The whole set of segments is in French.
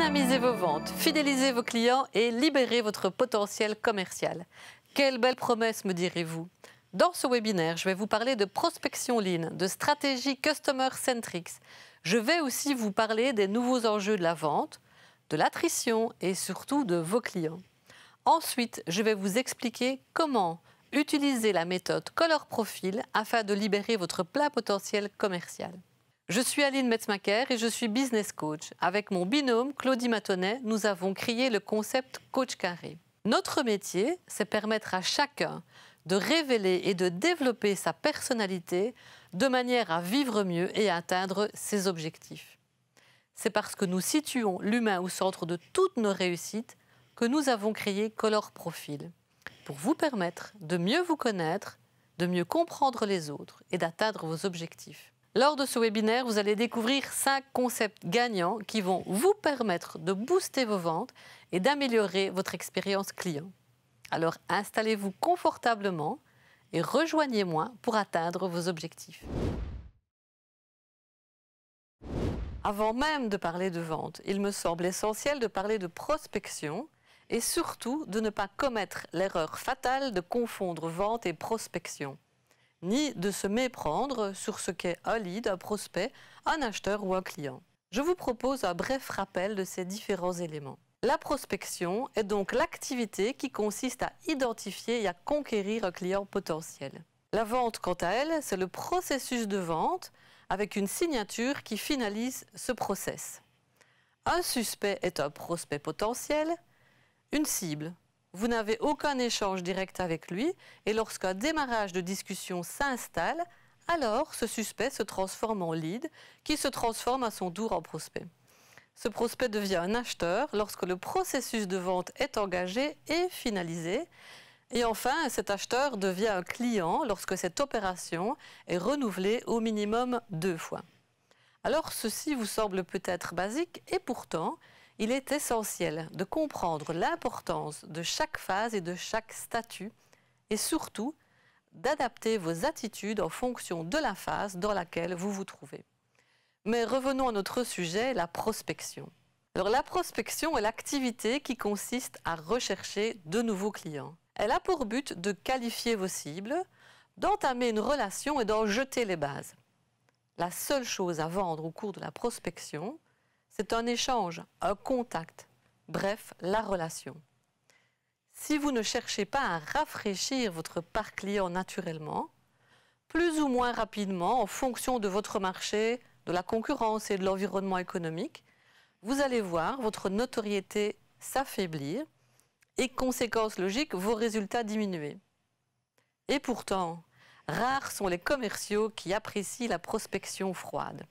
Dynamisez vos ventes, fidélisez vos clients et libérez votre potentiel commercial. Quelle belle promesse, me direz-vous? Dans ce webinaire, je vais vous parler de prospection lean, de stratégie Customer Centrics. Je vais aussi vous parler des nouveaux enjeux de la vente, de l'attrition et surtout de vos clients. Ensuite, je vais vous expliquer comment utiliser la méthode Color Profile afin de libérer votre plein potentiel commercial. Je suis Aline Metzmacher et je suis business coach. Avec mon binôme Claudie Matonnet, nous avons créé le concept Coach Carré. Notre métier, c'est permettre à chacun de révéler et de développer sa personnalité de manière à vivre mieux et à atteindre ses objectifs. C'est parce que nous situons l'humain au centre de toutes nos réussites que nous avons créé Color Profile, pour vous permettre de mieux vous connaître, de mieux comprendre les autres et d'atteindre vos objectifs. Lors de ce webinaire, vous allez découvrir 5 concepts gagnants qui vont vous permettre de booster vos ventes et d'améliorer votre expérience client. Alors installez-vous confortablement et rejoignez-moi pour atteindre vos objectifs. Avant même de parler de vente, il me semble essentiel de parler de prospection et surtout de ne pas commettre l'erreur fatale de confondre vente et prospection, ni de se méprendre sur ce qu'est un lead, un prospect, un acheteur ou un client. Je vous propose un bref rappel de ces différents éléments. La prospection est donc l'activité qui consiste à identifier et à conquérir un client potentiel. La vente, quant à elle, c'est le processus de vente avec une signature qui finalise ce process. Un suspect est un prospect potentiel, une cible. Vous n'avez aucun échange direct avec lui et lorsqu'un démarrage de discussion s'installe, alors ce suspect se transforme en lead qui se transforme à son tour en prospect. Ce prospect devient un acheteur lorsque le processus de vente est engagé et finalisé. Et enfin, cet acheteur devient un client lorsque cette opération est renouvelée au minimum 2 fois. Alors ceci vous semble peut-être basique et pourtant, il est essentiel de comprendre l'importance de chaque phase et de chaque statut et surtout d'adapter vos attitudes en fonction de la phase dans laquelle vous vous trouvez. Mais revenons à notre sujet, la prospection. Alors la prospection est l'activité qui consiste à rechercher de nouveaux clients. Elle a pour but de qualifier vos cibles, d'entamer une relation et d'en jeter les bases. La seule chose à vendre au cours de la prospection, c'est un échange, un contact, bref, la relation. Si vous ne cherchez pas à rafraîchir votre parc client naturellement, plus ou moins rapidement, en fonction de votre marché, de la concurrence et de l'environnement économique, vous allez voir votre notoriété s'affaiblir et, conséquence logique, vos résultats diminuer. Et pourtant, rares sont les commerciaux qui apprécient la prospection froide.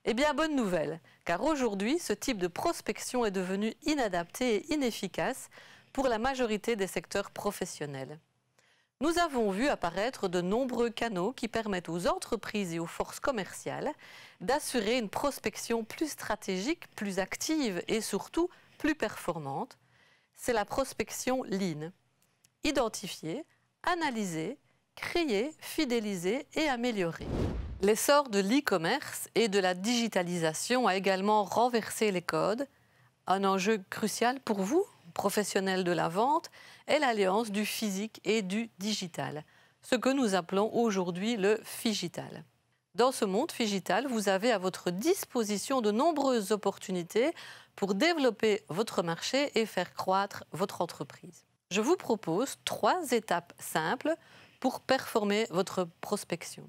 Eh bien, bonne nouvelle, car aujourd'hui, ce type de prospection est devenu inadapté et inefficace pour la majorité des secteurs professionnels. Nous avons vu apparaître de nombreux canaux qui permettent aux entreprises et aux forces commerciales d'assurer une prospection plus stratégique, plus active et surtout plus performante. C'est la prospection lean. Identifier, analyser, créer, fidéliser et améliorer. L'essor de l'e-commerce et de la digitalisation a également renversé les codes. Un enjeu crucial pour vous, professionnels de la vente, est l'alliance du physique et du digital, ce que nous appelons aujourd'hui le phygital. Dans ce monde phygital, vous avez à votre disposition de nombreuses opportunités pour développer votre marché et faire croître votre entreprise. Je vous propose 3 étapes simples pour performer votre prospection.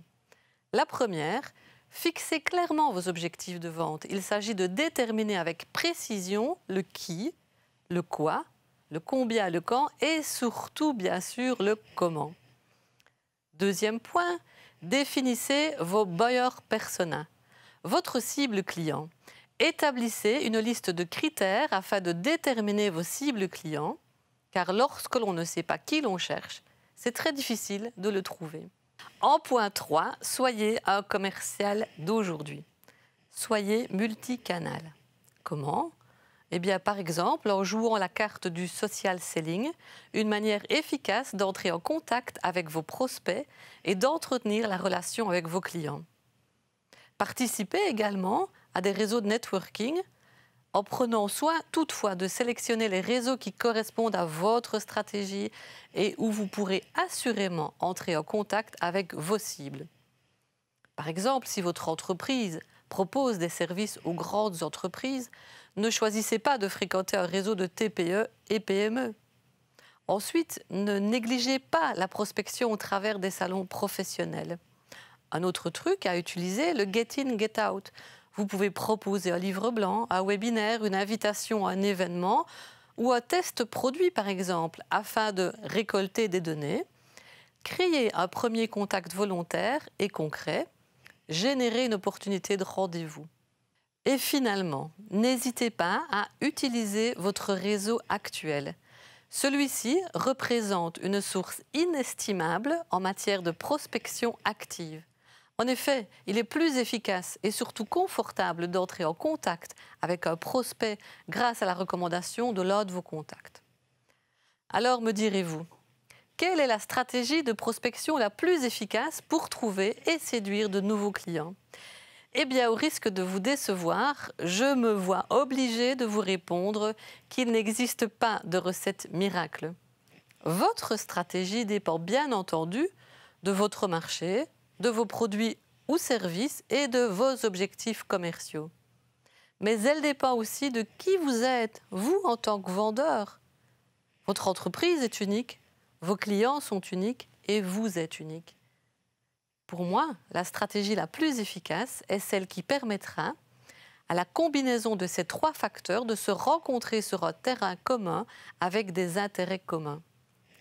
La première, fixez clairement vos objectifs de vente. Il s'agit de déterminer avec précision le qui, le quoi, le combien, le quand et surtout, bien sûr, le comment. Deuxième point, définissez vos buyer persona, votre cible client. Établissez une liste de critères afin de déterminer vos cibles clients, car lorsque l'on ne sait pas qui l'on cherche, c'est très difficile de le trouver. En point 3, soyez un commercial d'aujourd'hui. Soyez multicanal. Comment ? Eh bien, par exemple, en jouant la carte du social selling, une manière efficace d'entrer en contact avec vos prospects et d'entretenir la relation avec vos clients. Participez également à des réseaux de networking en prenant soin toutefois de sélectionner les réseaux qui correspondent à votre stratégie et où vous pourrez assurément entrer en contact avec vos cibles. Par exemple, si votre entreprise propose des services aux grandes entreprises, ne choisissez pas de fréquenter un réseau de TPE et PME. Ensuite, ne négligez pas la prospection au travers des salons professionnels. Un autre truc à utiliser, le Get In, Get Out. Vous pouvez proposer un livre blanc, un webinaire, une invitation à un événement ou un test produit par exemple, afin de récolter des données, créer un premier contact volontaire et concret, générer une opportunité de rendez-vous. Et finalement, n'hésitez pas à utiliser votre réseau actuel. Celui-ci représente une source inestimable en matière de prospection active. En effet, il est plus efficace et surtout confortable d'entrer en contact avec un prospect grâce à la recommandation de l'un de vos contacts. Alors me direz-vous, quelle est la stratégie de prospection la plus efficace pour trouver et séduire de nouveaux clients ? Eh bien, au risque de vous décevoir, je me vois obligée de vous répondre qu'il n'existe pas de recette miracle. Votre stratégie dépend bien entendu de votre marché, de vos produits ou services et de vos objectifs commerciaux. Mais elle dépend aussi de qui vous êtes, vous en tant que vendeur. Votre entreprise est unique, vos clients sont uniques et vous êtes unique. Pour moi, la stratégie la plus efficace est celle qui permettra à la combinaison de ces trois facteurs de se rencontrer sur un terrain commun avec des intérêts communs.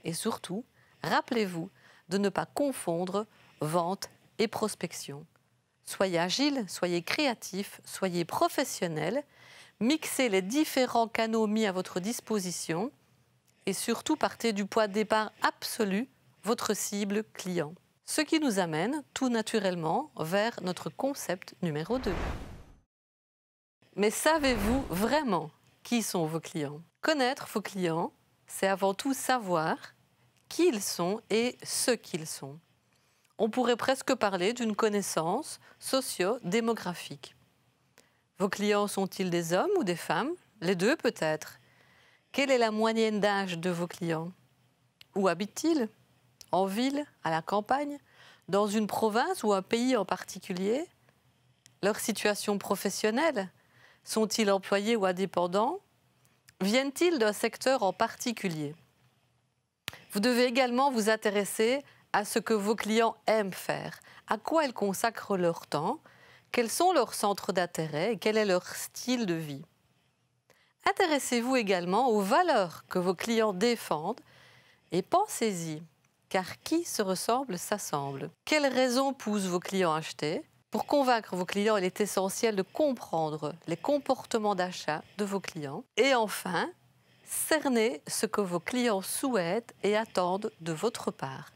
Et surtout, rappelez-vous de ne pas confondre vente et prospection. Soyez agile, soyez créatif, soyez professionnel, mixez les différents canaux mis à votre disposition et surtout partez du point de départ absolu, votre cible client. Ce qui nous amène tout naturellement vers notre concept numéro 2. Mais savez-vous vraiment qui sont vos clients ? Connaître vos clients, c'est avant tout savoir qui ils sont et ce qu'ils sont. On pourrait presque parler d'une connaissance socio-démographique. Vos clients sont-ils des hommes ou des femmes ? Les deux peut-être. Quelle est la moyenne d'âge de vos clients ? Où habitent-ils ? En ville, à la campagne, dans une province ou un pays en particulier ? Leur situation professionnelle ? Sont-ils employés ou indépendants ? Viennent-ils d'un secteur en particulier ? Vous devez également vous intéresser à ce que vos clients aiment faire, à quoi ils consacrent leur temps, quels sont leurs centres d'intérêt et quel est leur style de vie. Intéressez-vous également aux valeurs que vos clients défendent et pensez-y. Car qui se ressemble s'assemble. Quelles raisons poussent vos clients à acheter ? Pour convaincre vos clients, il est essentiel de comprendre les comportements d'achat de vos clients. Et enfin, cernez ce que vos clients souhaitent et attendent de votre part.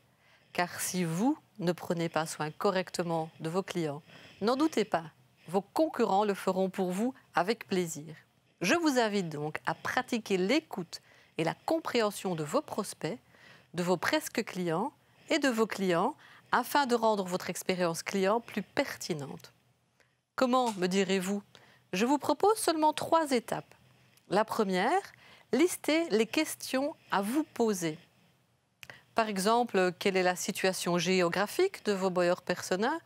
Car si vous ne prenez pas soin correctement de vos clients, n'en doutez pas, vos concurrents le feront pour vous avec plaisir. Je vous invite donc à pratiquer l'écoute et la compréhension de vos prospects, de vos presque clients et de vos clients afin de rendre votre expérience client plus pertinente. Comment, me direz-vous ? Je vous propose seulement 3 étapes. La première, listez les questions à vous poser. Par exemple, quelle est la situation géographique de vos buyers persona ?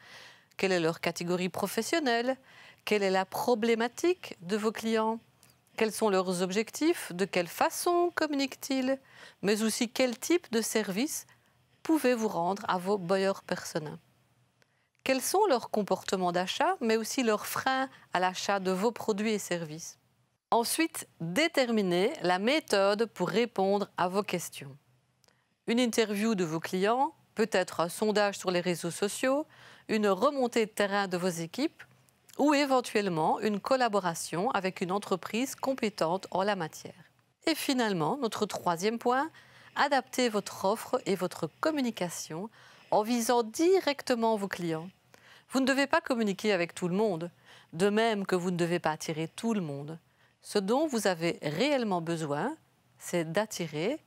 Quelle est leur catégorie professionnelle ? Quelle est la problématique de vos clients ? Quels sont leurs objectifs ? De quelle façon communiquent-ils ? Mais aussi quel type de service pouvez-vous rendre à vos buyers persona ? Quels sont leurs comportements d'achat, mais aussi leurs freins à l'achat de vos produits et services ? Ensuite, déterminez la méthode pour répondre à vos questions. Une interview de vos clients, peut-être un sondage sur les réseaux sociaux, une remontée de terrain de vos équipes, ou éventuellement une collaboration avec une entreprise compétente en la matière. Et finalement, notre 3e point, adaptez votre offre et votre communication en visant directement vos clients. Vous ne devez pas communiquer avec tout le monde, de même que vous ne devez pas attirer tout le monde. Ce dont vous avez réellement besoin, c'est d'attirer,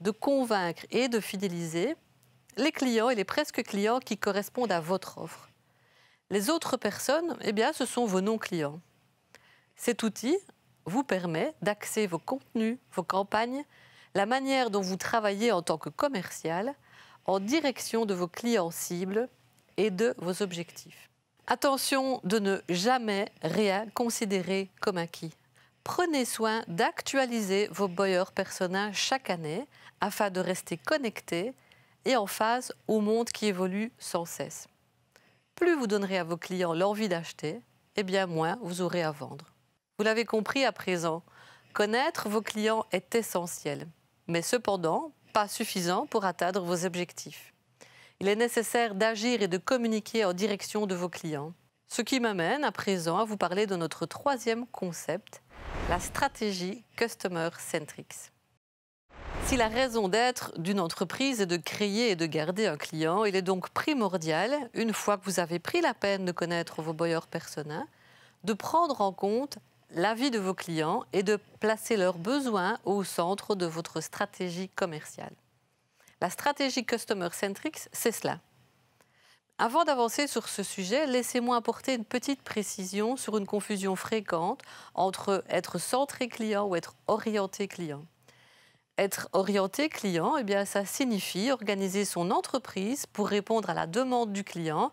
de convaincre et de fidéliser les clients et les presque clients qui correspondent à votre offre. Les autres personnes, eh bien, ce sont vos non-clients. Cet outil vous permet d'axer vos contenus, vos campagnes, la manière dont vous travaillez en tant que commercial en direction de vos clients cibles et de vos objectifs. Attention de ne jamais rien considérer comme acquis. Prenez soin d'actualiser vos buyers personas chaque année afin de rester connecté et en phase au monde qui évolue sans cesse. Plus vous donnerez à vos clients l'envie d'acheter, et bien moins vous aurez à vendre. Vous l'avez compris à présent, connaître vos clients est essentiel, mais cependant pas suffisant pour atteindre vos objectifs. Il est nécessaire d'agir et de communiquer en direction de vos clients. Ce qui m'amène à présent à vous parler de notre troisième concept, la stratégie Customer Centrics. Si la raison d'être d'une entreprise est de créer et de garder un client, il est donc primordial, une fois que vous avez pris la peine de connaître vos buyers personas, de prendre en compte l'avis de vos clients et de placer leurs besoins au centre de votre stratégie commerciale. La stratégie Customer Centrics, c'est cela. Avant d'avancer sur ce sujet, laissez-moi apporter une petite précision sur une confusion fréquente entre être centré client ou être orienté client. Être orienté client, eh bien, ça signifie organiser son entreprise pour répondre à la demande du client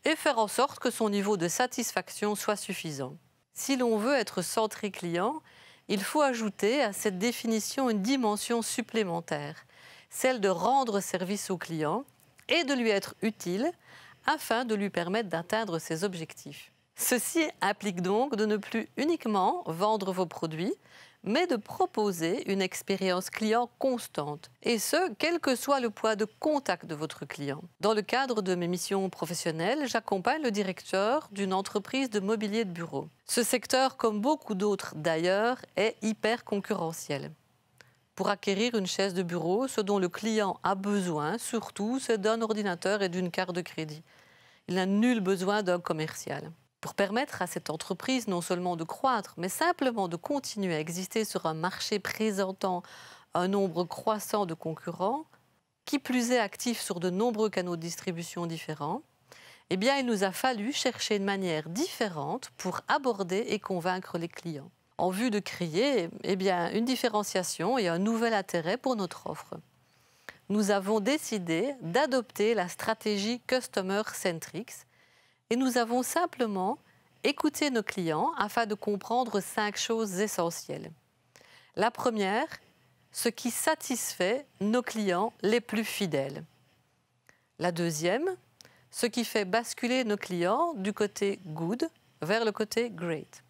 et faire en sorte que son niveau de satisfaction soit suffisant. Si l'on veut être centré client, il faut ajouter à cette définition une dimension supplémentaire, celle de rendre service au client et de lui être utile afin de lui permettre d'atteindre ses objectifs. Ceci implique donc de ne plus uniquement vendre vos produits, mais de proposer une expérience client constante, et ce, quel que soit le poids de contact de votre client. Dans le cadre de mes missions professionnelles, j'accompagne le directeur d'une entreprise de mobilier de bureau. Ce secteur, comme beaucoup d'autres d'ailleurs, est hyper concurrentiel. Pour acquérir une chaise de bureau, ce dont le client a besoin, surtout, c'est d'un ordinateur et d'une carte de crédit. Il n'a nul besoin d'un commercial. Pour permettre à cette entreprise non seulement de croître, mais simplement de continuer à exister sur un marché présentant un nombre croissant de concurrents, qui plus est actif sur de nombreux canaux de distribution différents, eh bien, il nous a fallu chercher une manière différente pour aborder et convaincre les clients, en vue de créer une différenciation et un nouvel intérêt pour notre offre. Nous avons décidé d'adopter la stratégie Customer Centrics, et nous avons simplement écouté nos clients afin de comprendre 5 choses essentielles. La première, ce qui satisfait nos clients les plus fidèles. La deuxième, ce qui fait basculer nos clients du côté good vers le côté great.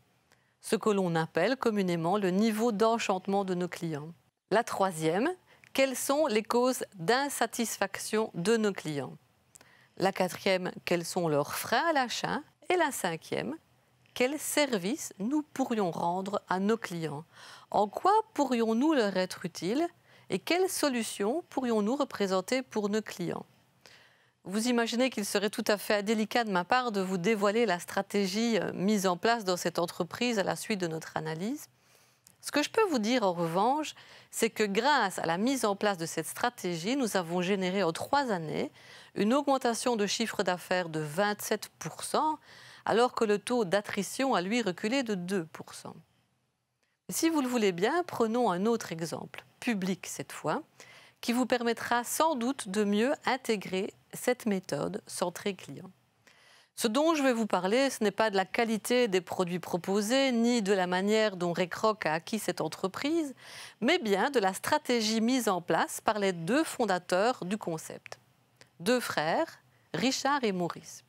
Ce que l'on appelle communément le niveau d'enchantement de nos clients. La troisième, quelles sont les causes d'insatisfaction de nos clients. La quatrième, quels sont leurs freins à l'achat. Et la cinquième, quels services nous pourrions rendre à nos clients. En quoi pourrions-nous leur être utiles et quelles solutions pourrions-nous représenter pour nos clients. Vous imaginez qu'il serait tout à fait indélicat de ma part de vous dévoiler la stratégie mise en place dans cette entreprise à la suite de notre analyse. Ce que je peux vous dire en revanche, c'est que grâce à la mise en place de cette stratégie, nous avons généré en 3 années une augmentation de chiffre d'affaires de 27%, alors que le taux d'attrition a lui reculé de 2%. Si vous le voulez bien, prenons un autre exemple, public cette fois, qui vous permettra sans doute de mieux intégrer cette méthode centrée client. Ce dont je vais vous parler, ce n'est pas de la qualité des produits proposés, ni de la manière dont Recroq a acquis cette entreprise, mais bien de la stratégie mise en place par les 2 fondateurs du concept. 2 frères, Richard et Maurice.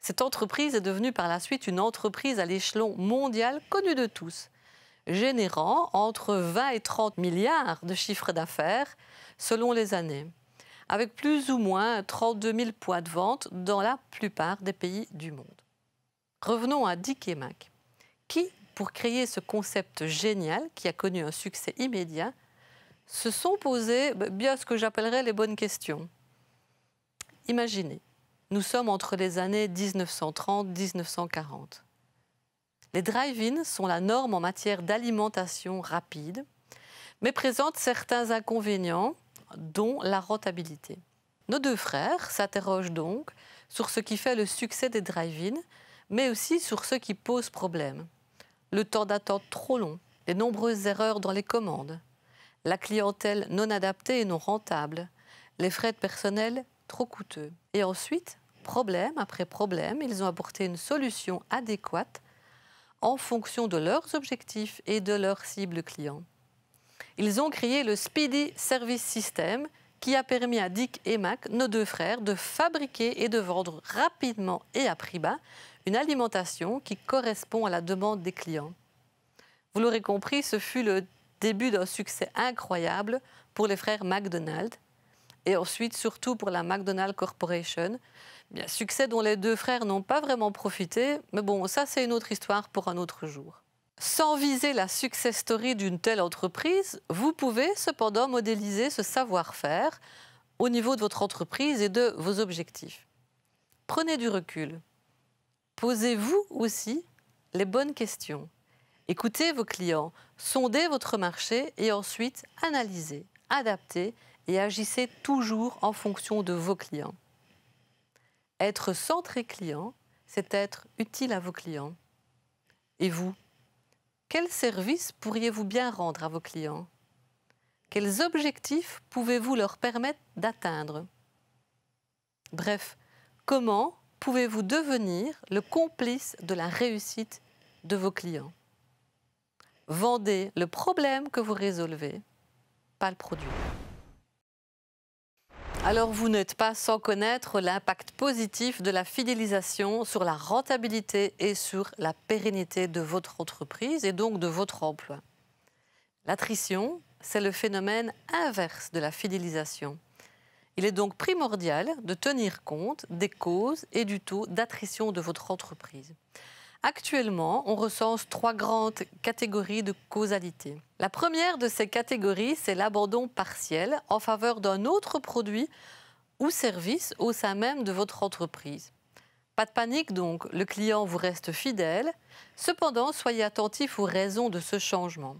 Cette entreprise est devenue par la suite une entreprise à l'échelon mondial connue de tous, générant entre 20 et 30 milliards de chiffre d'affaires selon les années, avec plus ou moins 32 000 points de vente dans la plupart des pays du monde. Revenons à Dick et Mac, qui, pour créer ce concept génial qui a connu un succès immédiat, se sont posés bien ce que j'appellerais les bonnes questions. Imaginez, nous sommes entre les années 1930-1940. Les drive-in sont la norme en matière d'alimentation rapide, mais présentent certains inconvénients, dont la rentabilité. Nos 2 frères s'interrogent donc sur ce qui fait le succès des drive-in, mais aussi sur ce qui pose problème. Le temps d'attente trop long, les nombreuses erreurs dans les commandes, la clientèle non adaptée et non rentable, les frais de personnel trop coûteux. Et ensuite, problème après problème, ils ont apporté une solution adéquate en fonction de leurs objectifs et de leur cible client. Ils ont créé le Speedy Service System qui a permis à Dick et Mac, nos deux frères, de fabriquer et de vendre rapidement et à prix bas une alimentation qui correspond à la demande des clients. Vous l'aurez compris, ce fut le début d'un succès incroyable pour les frères McDonald et ensuite surtout pour la McDonald Corporation. Bien, succès dont les deux frères n'ont pas vraiment profité, mais bon, ça c'est une autre histoire pour un autre jour. Sans viser la success story d'une telle entreprise, vous pouvez cependant modéliser ce savoir-faire au niveau de votre entreprise et de vos objectifs. Prenez du recul. Posez-vous aussi les bonnes questions. Écoutez vos clients, sondez votre marché et ensuite analysez, adaptez et agissez toujours en fonction de vos clients. Être centré client, c'est être utile à vos clients. Et vous, quel service pourriez-vous bien rendre à vos clients? Quels objectifs pouvez-vous leur permettre d'atteindre? Bref, comment pouvez-vous devenir le complice de la réussite de vos clients? Vendez le problème que vous résolvez, pas le produit. Alors vous n'êtes pas sans connaître l'impact positif de la fidélisation sur la rentabilité et sur la pérennité de votre entreprise et donc de votre emploi. L'attrition, c'est le phénomène inverse de la fidélisation. Il est donc primordial de tenir compte des causes et du taux d'attrition de votre entreprise. Actuellement, on recense 3 grandes catégories de causalité. La première de ces catégories, c'est l'abandon partiel en faveur d'un autre produit ou service au sein même de votre entreprise. Pas de panique donc, le client vous reste fidèle, cependant soyez attentif aux raisons de ce changement.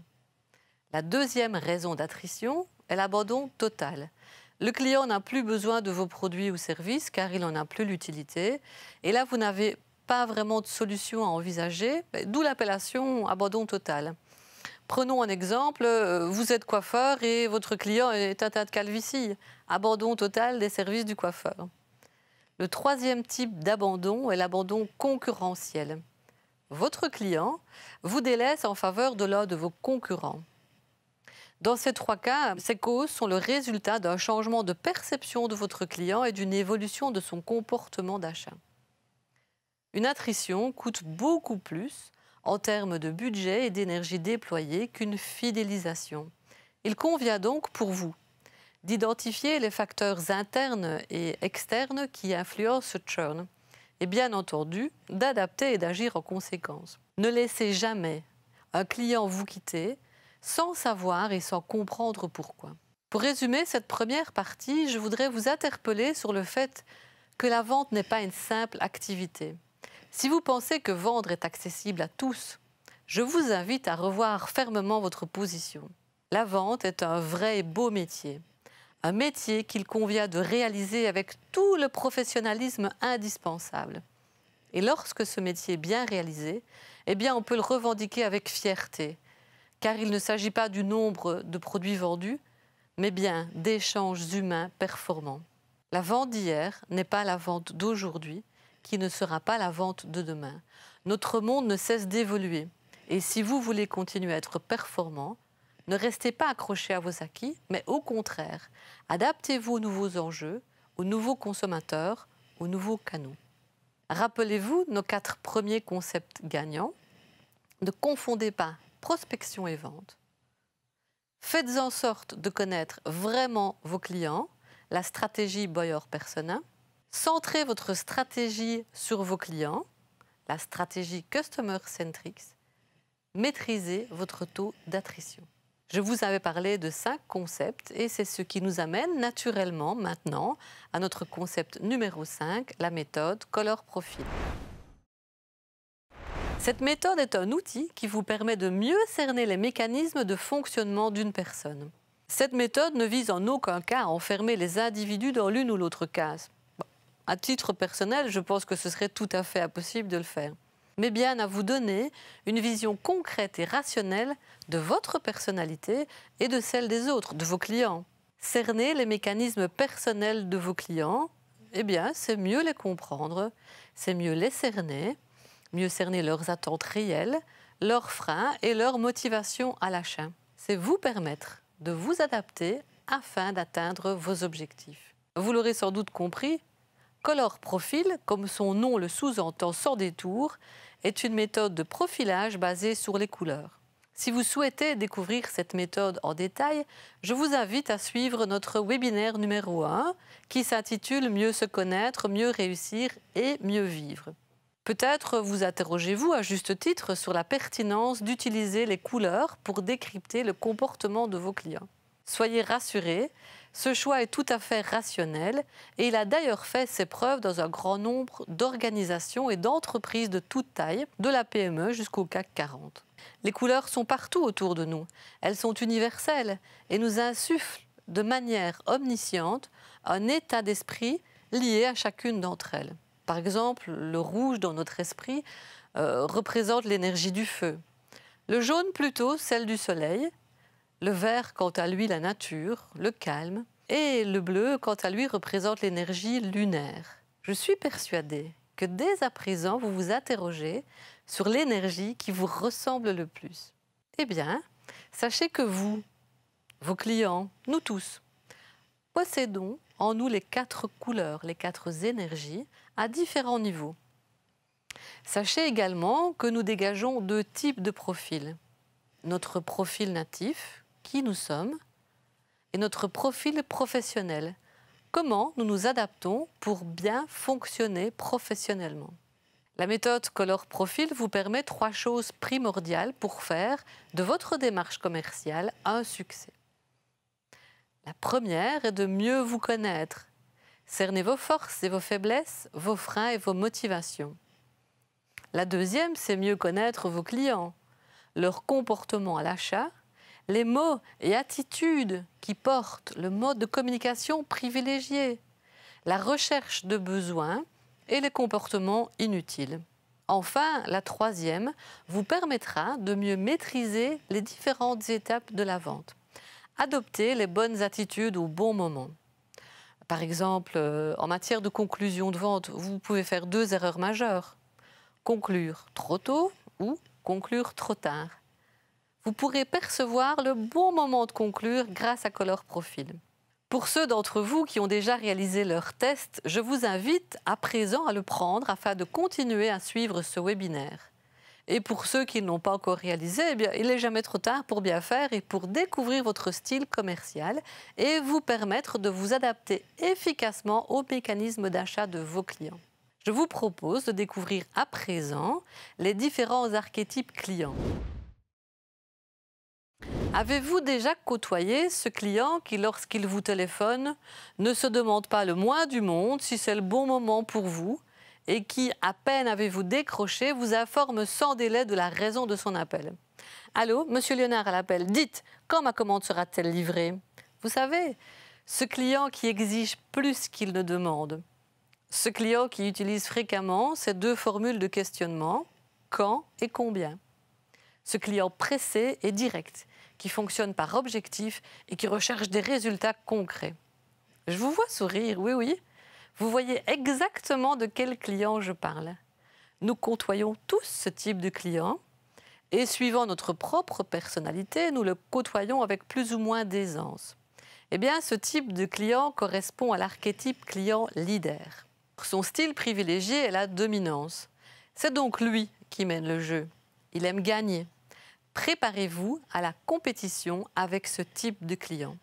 La deuxième raison d'attrition est l'abandon total. Le client n'a plus besoin de vos produits ou services car il n'en a plus l'utilité et là vous n'avez pas vraiment de solution à envisager, d'où l'appellation abandon total. Prenons un exemple, vous êtes coiffeur et votre client est atteint de calvitie. Abandon total des services du coiffeur. Le troisième type d'abandon est l'abandon concurrentiel. Votre client vous délaisse en faveur de l'un de vos concurrents. Dans ces 3 cas, ces causes sont le résultat d'un changement de perception de votre client et d'une évolution de son comportement d'achat. Une attrition coûte beaucoup plus en termes de budget et d'énergie déployée qu'une fidélisation. Il convient donc pour vous d'identifier les facteurs internes et externes qui influencent ce churn et bien entendu d'adapter et d'agir en conséquence. Ne laissez jamais un client vous quitter sans savoir et sans comprendre pourquoi. Pour résumer cette première partie, je voudrais vous interpeller sur le fait que la vente n'est pas une simple activité. Si vous pensez que vendre est accessible à tous, je vous invite à revoir fermement votre position. La vente est un vrai et beau métier. Un métier qu'il convient de réaliser avec tout le professionnalisme indispensable. Et lorsque ce métier est bien réalisé, eh bien on peut le revendiquer avec fierté, car il ne s'agit pas du nombre de produits vendus, mais bien d'échanges humains performants. La vente d'hier n'est pas la vente d'aujourd'hui, qui ne sera pas la vente de demain. Notre monde ne cesse d'évoluer. Et si vous voulez continuer à être performant, ne restez pas accroché à vos acquis, mais au contraire, adaptez-vous aux nouveaux enjeux, aux nouveaux consommateurs, aux nouveaux canaux. Rappelez-vous nos 4 premiers concepts gagnants. Ne confondez pas prospection et vente. Faites en sorte de connaître vraiment vos clients, la stratégie buyer persona. Centrez votre stratégie sur vos clients, la stratégie Customer Centric. Maîtrisez votre taux d'attrition. Je vous avais parlé de 5 concepts et c'est ce qui nous amène naturellement maintenant à notre concept numéro 5, la méthode Color Profile. Cette méthode est un outil qui vous permet de mieux cerner les mécanismes de fonctionnement d'une personne. Cette méthode ne vise en aucun cas à enfermer les individus dans l'une ou l'autre case. À titre personnel, je pense que ce serait tout à fait impossible de le faire. mais bien à vous donner une vision concrète et rationnelle de votre personnalité et de celle des autres, de vos clients. Cerner les mécanismes personnels de vos clients, eh bien, c'est mieux les comprendre, c'est mieux les cerner, mieux cerner leurs attentes réelles, leurs freins et leurs motivations à l'achat. C'est vous permettre de vous adapter afin d'atteindre vos objectifs. Vous l'aurez sans doute compris, Color Profil, comme son nom le sous-entend sans détour, est une méthode de profilage basée sur les couleurs. Si vous souhaitez découvrir cette méthode en détail, je vous invite à suivre notre webinaire numéro 1 qui s'intitule « Mieux se connaître, mieux réussir et mieux vivre ». Peut-être vous interrogez-vous à juste titre sur la pertinence d'utiliser les couleurs pour décrypter le comportement de vos clients. Soyez rassurés, ce choix est tout à fait rationnel et il a d'ailleurs fait ses preuves dans un grand nombre d'organisations et d'entreprises de toute taille, de la PME jusqu'au CAC 40. Les couleurs sont partout autour de nous, elles sont universelles et nous insufflent de manière omnisciente un état d'esprit lié à chacune d'entre elles. Par exemple, le rouge dans notre esprit représente l'énergie du feu, le jaune plutôt celle du soleil, le vert quant à lui la nature, le calme, et le bleu quant à lui représente l'énergie lunaire. Je suis persuadée que dès à présent vous vous interrogez sur l'énergie qui vous ressemble le plus. Eh bien, sachez que vous, vos clients, nous tous, possédons en nous les 4 couleurs, les 4 énergies à différents niveaux. Sachez également que nous dégageons 2 types de profils. Notre profil natif, qui nous sommes, et notre profil professionnel, comment nous nous adaptons pour bien fonctionner professionnellement. La méthode Color Profil vous permet 3 choses primordiales pour faire de votre démarche commerciale un succès. La première est de mieux vous connaître. Cernez vos forces et vos faiblesses, vos freins et vos motivations. La deuxième, c'est mieux connaître vos clients, leur comportement à l'achat, les mots et attitudes qui portent le mode de communication privilégié, la recherche de besoins et les comportements inutiles. Enfin, la troisième vous permettra de mieux maîtriser les différentes étapes de la vente. Adoptez les bonnes attitudes au bon moment. Par exemple, en matière de conclusion de vente, vous pouvez faire 2 erreurs majeures. Conclure trop tôt ou conclure trop tard. Vous pourrez percevoir le bon moment de conclure grâce à Color Profil. Pour ceux d'entre vous qui ont déjà réalisé leur test, je vous invite à présent à le prendre afin de continuer à suivre ce webinaire. Et pour ceux qui ne l'ont pas encore réalisé, eh bien, il n'est jamais trop tard pour bien faire et pour découvrir votre style commercial et vous permettre de vous adapter efficacement aux mécanismes d'achat de vos clients. Je vous propose de découvrir à présent les différents archétypes clients. Avez-vous déjà côtoyé ce client qui, lorsqu'il vous téléphone, ne se demande pas le moins du monde si c'est le bon moment pour vous et qui, à peine avez-vous décroché, vous informe sans délai de la raison de son appel? Allô, Monsieur Léonard à l'appel, dites, quand ma commande sera-t-elle livrée? Vous savez, ce client qui exige plus qu'il ne demande. Ce client qui utilise fréquemment ces 2 formules de questionnement, quand et combien. Ce client pressé et direct, qui fonctionne par objectif et qui recherche des résultats concrets. Je vous vois sourire, oui, oui. Vous voyez exactement de quel client je parle. Nous côtoyons tous ce type de client et suivant notre propre personnalité, nous le côtoyons avec plus ou moins d'aisance. Eh bien, ce type de client correspond à l'archétype client leader. Son style privilégié est la dominance. C'est donc lui qui mène le jeu. Il aime gagner. Préparez-vous à la compétition avec ce type de client.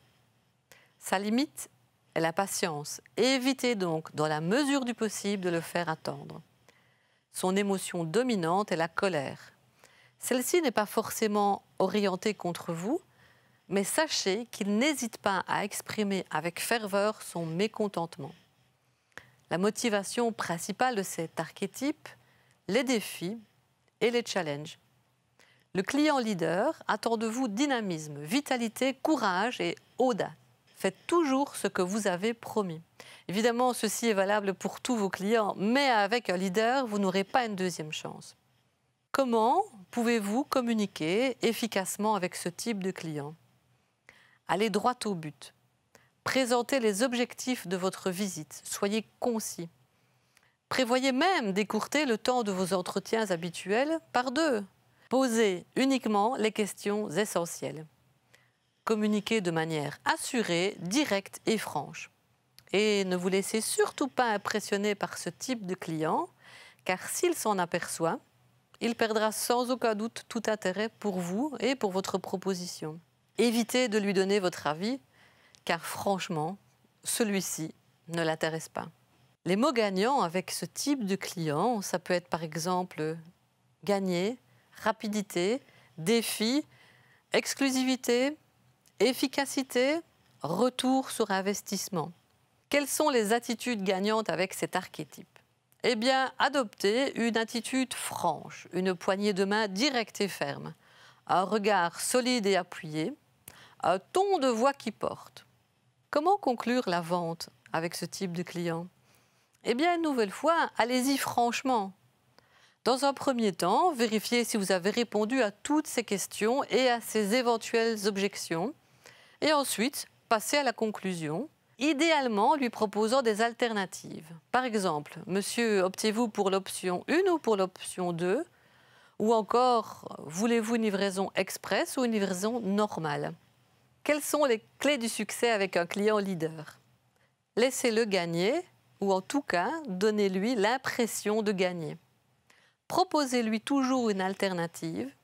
Sa limite est la patience. Évitez donc, dans la mesure du possible, de le faire attendre. Son émotion dominante est la colère. Celle-ci n'est pas forcément orientée contre vous, mais sachez qu'il n'hésite pas à exprimer avec ferveur son mécontentement. La motivation principale de cet archétype, les défis et les challenges. Le client leader attend de vous dynamisme, vitalité, courage et audace. Faites toujours ce que vous avez promis. Évidemment, ceci est valable pour tous vos clients, mais avec un leader, vous n'aurez pas une deuxième chance. Comment pouvez-vous communiquer efficacement avec ce type de client? Allez droit au but. Présentez les objectifs de votre visite. Soyez concis. Prévoyez même d'écourter le temps de vos entretiens habituels par 2. Posez uniquement les questions essentielles. Communiquez de manière assurée, directe et franche. Et ne vous laissez surtout pas impressionner par ce type de client, car s'il s'en aperçoit, il perdra sans aucun doute tout intérêt pour vous et pour votre proposition. Évitez de lui donner votre avis, car franchement, celui-ci ne l'intéresse pas. Les mots gagnants avec ce type de client, ça peut être par exemple gagner, rapidité, défi, exclusivité, efficacité, retour sur investissement. Quelles sont les attitudes gagnantes avec cet archétype? Eh bien, adoptez une attitude franche, une poignée de main directe et ferme, un regard solide et appuyé, un ton de voix qui porte. Comment conclure la vente avec ce type de client? Eh bien, une nouvelle fois, allez-y franchement. Dans un premier temps, vérifiez si vous avez répondu à toutes ces questions et à ces éventuelles objections. Et ensuite, passez à la conclusion, idéalement lui proposant des alternatives. Par exemple, monsieur, optez-vous pour l'option 1 ou pour l'option 2? Ou encore, voulez-vous une livraison express ou une livraison normale? Quelles sont les clés du succès avec un client leader? Laissez-le gagner, ou en tout cas, donnez-lui l'impression de gagner. Proposez-lui toujours une alternative.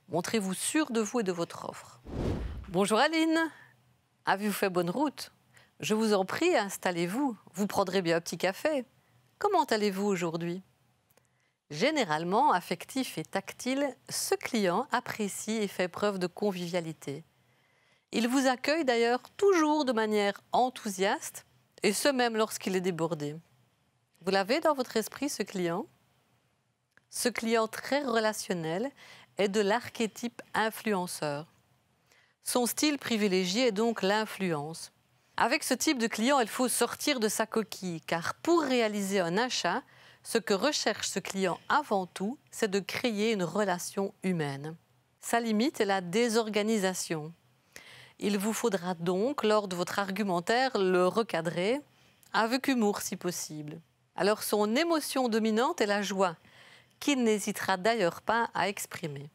Montrez-vous sûr de vous et de votre offre. Bonjour Aline, avez-vous fait bonne route? Je vous en prie, installez-vous. Vous prendrez bien un petit café. Comment allez-vous aujourd'hui? Généralement affectif et tactile, ce client apprécie et fait preuve de convivialité. Il vous accueille d'ailleurs toujours de manière enthousiaste, et ce même lorsqu'il est débordé. Vous l'avez dans votre esprit, ce client? Ce client très relationnel est de l'archétype influenceur. Son style privilégié est donc l'influence. Avec ce type de client, il faut sortir de sa coquille, car pour réaliser un achat, ce que recherche ce client avant tout, c'est de créer une relation humaine. Sa limite est la désorganisation. Il vous faudra donc, lors de votre argumentaire, le recadrer, avec humour si possible. Alors son émotion dominante est la joie, qu'il n'hésitera d'ailleurs pas à exprimer.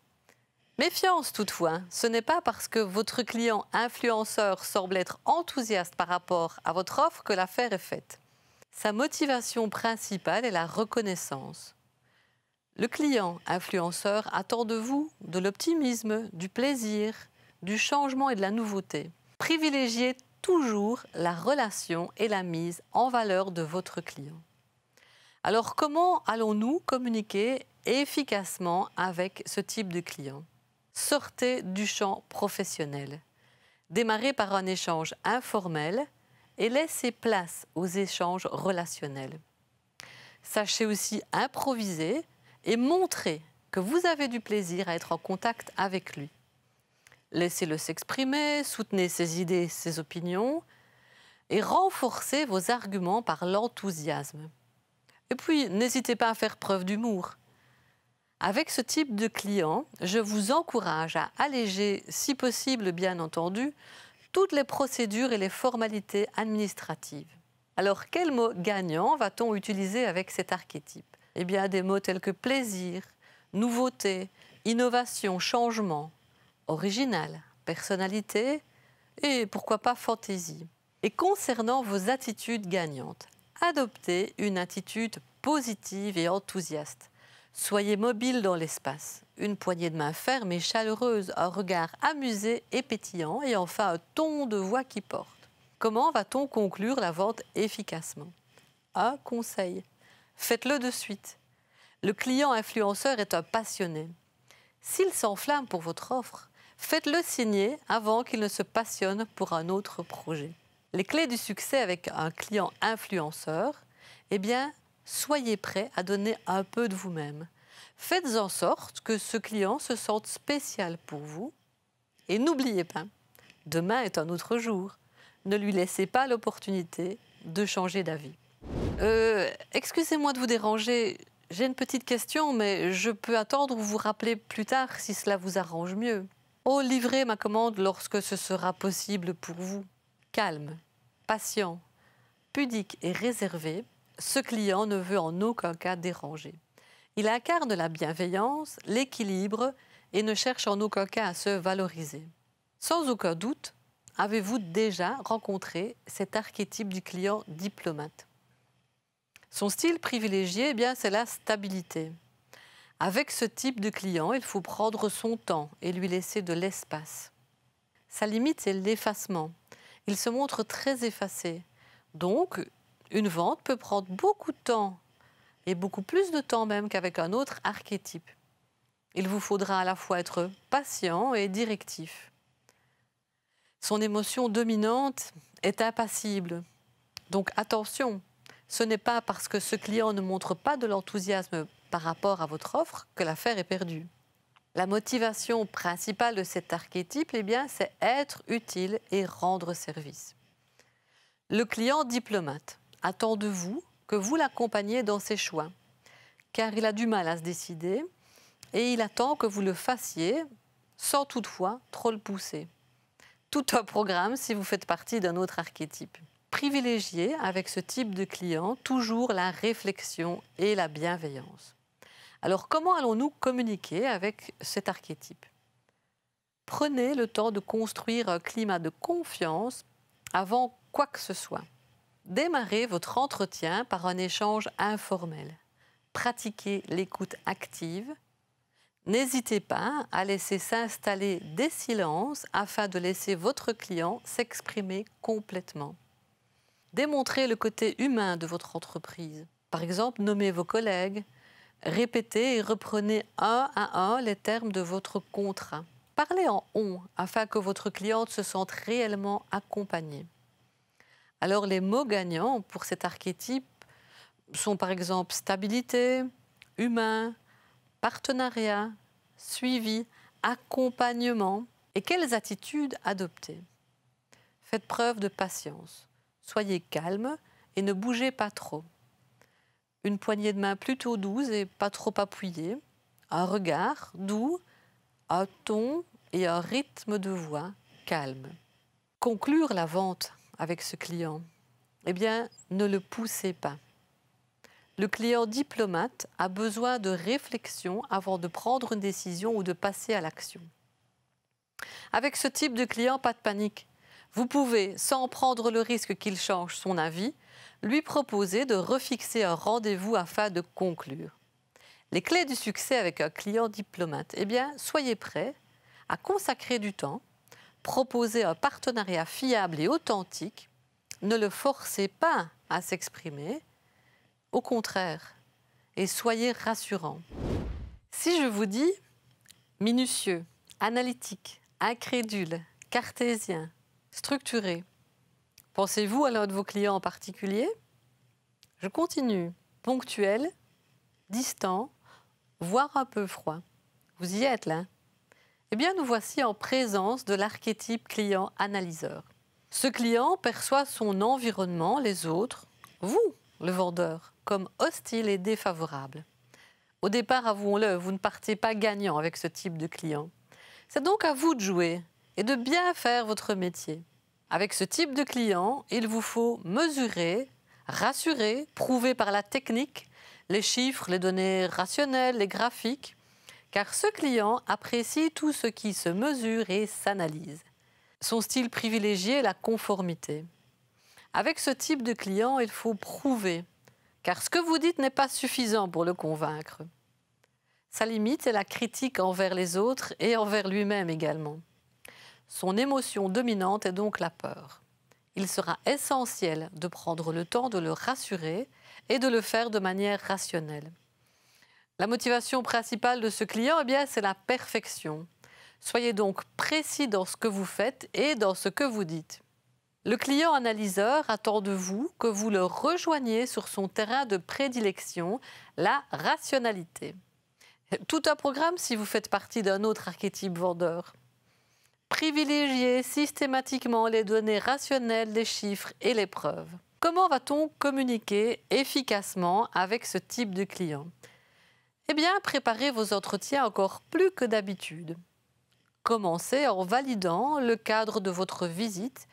Méfiance toutefois, ce n'est pas parce que votre client influenceur semble être enthousiaste par rapport à votre offre que l'affaire est faite. Sa motivation principale est la reconnaissance. Le client influenceur attend de vous de l'optimisme, du plaisir, du changement et de la nouveauté. Privilégiez toujours la relation et la mise en valeur de votre client. Alors comment allons-nous communiquer efficacement avec ce type de client? Sortez du champ professionnel. Démarrez par un échange informel et laissez place aux échanges relationnels. Sachez aussi improviser et montrer que vous avez du plaisir à être en contact avec lui. Laissez-le s'exprimer, soutenez ses idées, ses opinions et renforcez vos arguments par l'enthousiasme. Et puis, n'hésitez pas à faire preuve d'humour. Avec ce type de client, je vous encourage à alléger, si possible bien entendu, toutes les procédures et les formalités administratives. Alors, quels mots gagnants va-t-on utiliser avec cet archétype? Eh bien, des mots tels que plaisir, nouveauté, innovation, changement, original, personnalité et pourquoi pas fantaisie. Et concernant vos attitudes gagnantes, adoptez une attitude positive et enthousiaste. Soyez mobile dans l'espace, une poignée de main ferme et chaleureuse, un regard amusé et pétillant et enfin un ton de voix qui porte. Comment va-t-on conclure la vente efficacement? Un conseil, faites-le de suite. Le client influenceur est un passionné. S'il s'enflamme pour votre offre, faites-le signer avant qu'il ne se passionne pour un autre projet. Les clés du succès avec un client influenceur, eh bien, soyez prêt à donner un peu de vous-même. Faites en sorte que ce client se sente spécial pour vous. Et n'oubliez pas, demain est un autre jour. Ne lui laissez pas l'opportunité de changer d'avis. Excusez-moi de vous déranger, J'ai une petite question, mais je peux attendre ou vous rappeler plus tard si cela vous arrange mieux. Oh, livrez ma commande lorsque ce sera possible pour vous. Calme, patient, pudique et réservé, ce client ne veut en aucun cas déranger. Il incarne la bienveillance, l'équilibre et ne cherche en aucun cas à se valoriser. Sans aucun doute, avez-vous déjà rencontré cet archétype du client diplomate? Son style privilégié, eh bien, c'est la stabilité. Avec ce type de client, il faut prendre son temps et lui laisser de l'espace. Sa limite, c'est l'effacement. Il se montre très effacé. Donc, une vente peut prendre beaucoup de temps, et beaucoup plus de temps même qu'avec un autre archétype. Il vous faudra à la fois être patient et directif. Son émotion dominante est impassible. Donc attention, ce n'est pas parce que ce client ne montre pas de l'enthousiasme par rapport à votre offre que l'affaire est perdue. La motivation principale de cet archétype, eh bien, c'est être utile et rendre service. Le client diplomate attend de vous que vous l'accompagniez dans ses choix, car il a du mal à se décider et il attend que vous le fassiez sans toutefois trop le pousser. Tout un programme si vous faites partie d'un autre archétype. Privilégiez avec ce type de client toujours la réflexion et la bienveillance. Alors comment allons-nous communiquer avec cet archétype? Prenez le temps de construire un climat de confiance avant quoi que ce soit. Démarrez votre entretien par un échange informel. Pratiquez l'écoute active. N'hésitez pas à laisser s'installer des silences afin de laisser votre client s'exprimer complètement. Démontrez le côté humain de votre entreprise. Par exemple, nommez vos collègues. Répétez et reprenez un à un les termes de votre contrat. Parlez en « on » afin que votre cliente se sente réellement accompagnée. Alors, les mots gagnants pour cet archétype sont par exemple stabilité, humain, partenariat, suivi, accompagnement. Et quelles attitudes adopter? Faites preuve de patience. Soyez calme et ne bougez pas trop. Une poignée de main plutôt douce et pas trop appuyée. Un regard doux, un ton et un rythme de voix calme. Conclure la vente avec ce client, eh bien, ne le poussez pas. Le client diplomate a besoin de réflexion avant de prendre une décision ou de passer à l'action. Avec ce type de client, pas de panique. Vous pouvez, sans prendre le risque qu'il change son avis, lui proposer de refixer un rendez-vous afin de conclure. Les clés du succès avec un client diplomate, eh bien, soyez prêts à consacrer du temps, proposer un partenariat fiable et authentique, ne le forcez pas à s'exprimer, au contraire, et soyez rassurant. Si je vous dis minutieux, analytique, incrédule, cartésien, structuré, pensez-vous à l'un de vos clients en particulier? Je continue. Ponctuel, distant, voire un peu froid. Vous y êtes là? Eh bien, nous voici en présence de l'archétype client-analyseur. Ce client perçoit son environnement, les autres, vous, le vendeur, comme hostile et défavorable. Au départ, avouons-le, vous ne partez pas gagnant avec ce type de client. C'est donc à vous de jouer et de bien faire votre métier. Avec ce type de client, il vous faut mesurer, rassurer, prouver par la technique, les chiffres, les données rationnelles, les graphiques, car ce client apprécie tout ce qui se mesure et s'analyse. Son style privilégié est la conformité. Avec ce type de client, il faut prouver, car ce que vous dites n'est pas suffisant pour le convaincre. Sa limite est la critique envers les autres et envers lui-même également. Son émotion dominante est donc la peur. Il sera essentiel de prendre le temps de le rassurer et de le faire de manière rationnelle. La motivation principale de ce client, eh bien, c'est la perfection. Soyez donc précis dans ce que vous faites et dans ce que vous dites. Le client analyseur attend de vous que vous le rejoigniez sur son terrain de prédilection, la rationalité. Tout un programme si vous faites partie d'un autre archétype vendeur. Privilégiez systématiquement les données rationnelles, les chiffres et les preuves. Comment va-t-on communiquer efficacement avec ce type de client? Eh bien, préparez vos entretiens encore plus que d'habitude. Commencez en validant le cadre de votre visite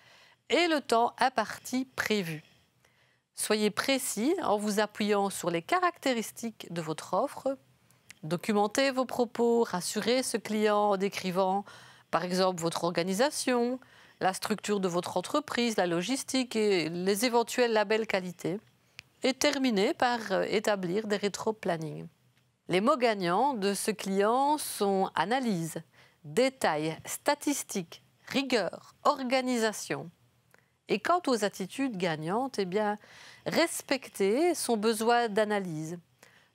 et le temps imparti prévu. Soyez précis en vous appuyant sur les caractéristiques de votre offre. Documentez vos propos, rassurez ce client en décrivant, par exemple, votre organisation, la structure de votre entreprise, la logistique et les éventuels labels qualité. Et terminez par établir des rétro-plannings. Les mots gagnants de ce client sont analyse, détail, statistique, rigueur, organisation. Et quant aux attitudes gagnantes, eh bien, respectez son besoin d'analyse.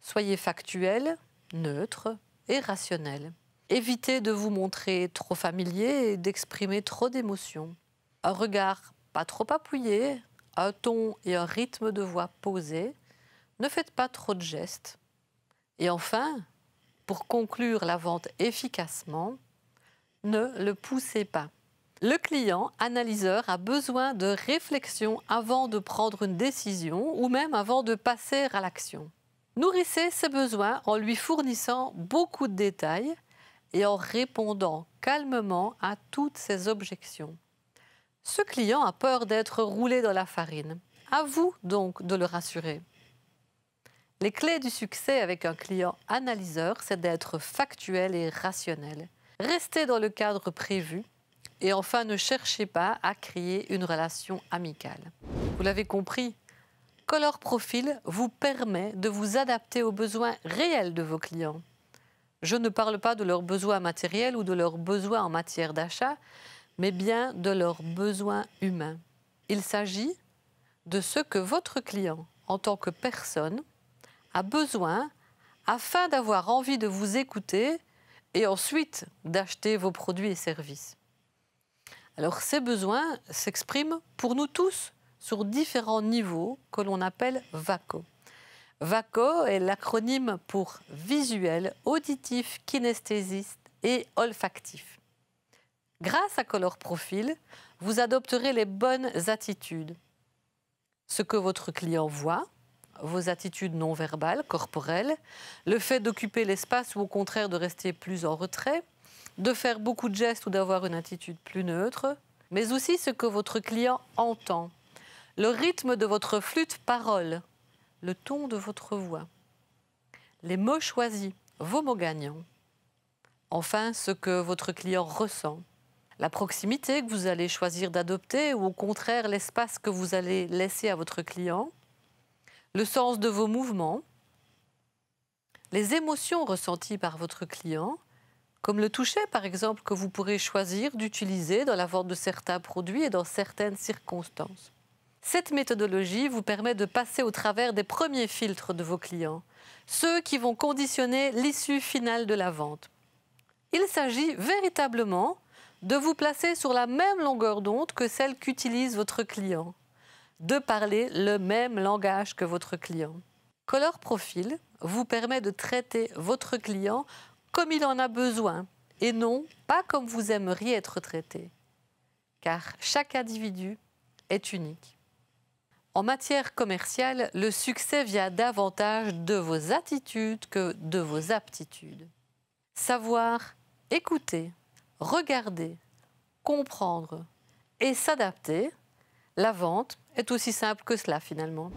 Soyez factuel, neutre et rationnel. Évitez de vous montrer trop familier et d'exprimer trop d'émotions. Un regard pas trop appuyé, un ton et un rythme de voix posés. Ne faites pas trop de gestes. Et enfin, pour conclure la vente efficacement, ne le poussez pas. Le client analyseur a besoin de réflexion avant de prendre une décision ou même avant de passer à l'action. Nourrissez ses besoins en lui fournissant beaucoup de détails et en répondant calmement à toutes ses objections. Ce client a peur d'être roulé dans la farine. À vous donc de le rassurer. Les clés du succès avec un client analyseur, c'est d'être factuel et rationnel. Restez dans le cadre prévu et enfin ne cherchez pas à créer une relation amicale. Vous l'avez compris, Color Profil vous permet de vous adapter aux besoins réels de vos clients. Je ne parle pas de leurs besoins matériels ou de leurs besoins en matière d'achat, mais bien de leurs besoins humains. Il s'agit de ce que votre client, en tant que personne, a besoin afin d'avoir envie de vous écouter et ensuite d'acheter vos produits et services. Alors ces besoins s'expriment pour nous tous sur différents niveaux que l'on appelle VACO. VACO est l'acronyme pour visuel, auditif, kinesthésiste et olfactif. Grâce à Color Profil, vous adopterez les bonnes attitudes. Ce que votre client voit, vos attitudes non verbales, corporelles, le fait d'occuper l'espace ou au contraire de rester plus en retrait, de faire beaucoup de gestes ou d'avoir une attitude plus neutre, mais aussi ce que votre client entend, le rythme de votre flûte-parole, le ton de votre voix, les mots choisis, vos mots gagnants. Enfin, ce que votre client ressent, la proximité que vous allez choisir d'adopter ou au contraire l'espace que vous allez laisser à votre client, le sens de vos mouvements, les émotions ressenties par votre client, comme le toucher par exemple que vous pourrez choisir d'utiliser dans la vente de certains produits et dans certaines circonstances. Cette méthodologie vous permet de passer au travers des premiers filtres de vos clients, ceux qui vont conditionner l'issue finale de la vente. Il s'agit véritablement de vous placer sur la même longueur d'onde que celle qu'utilise votre client, de parler le même langage que votre client. Color Profil vous permet de traiter votre client comme il en a besoin et non pas comme vous aimeriez être traité, car chaque individu est unique. En matière commerciale, le succès vient davantage de vos attitudes que de vos aptitudes. Savoir écouter, regarder, comprendre et s'adapter, la vente est aussi simple que cela finalement.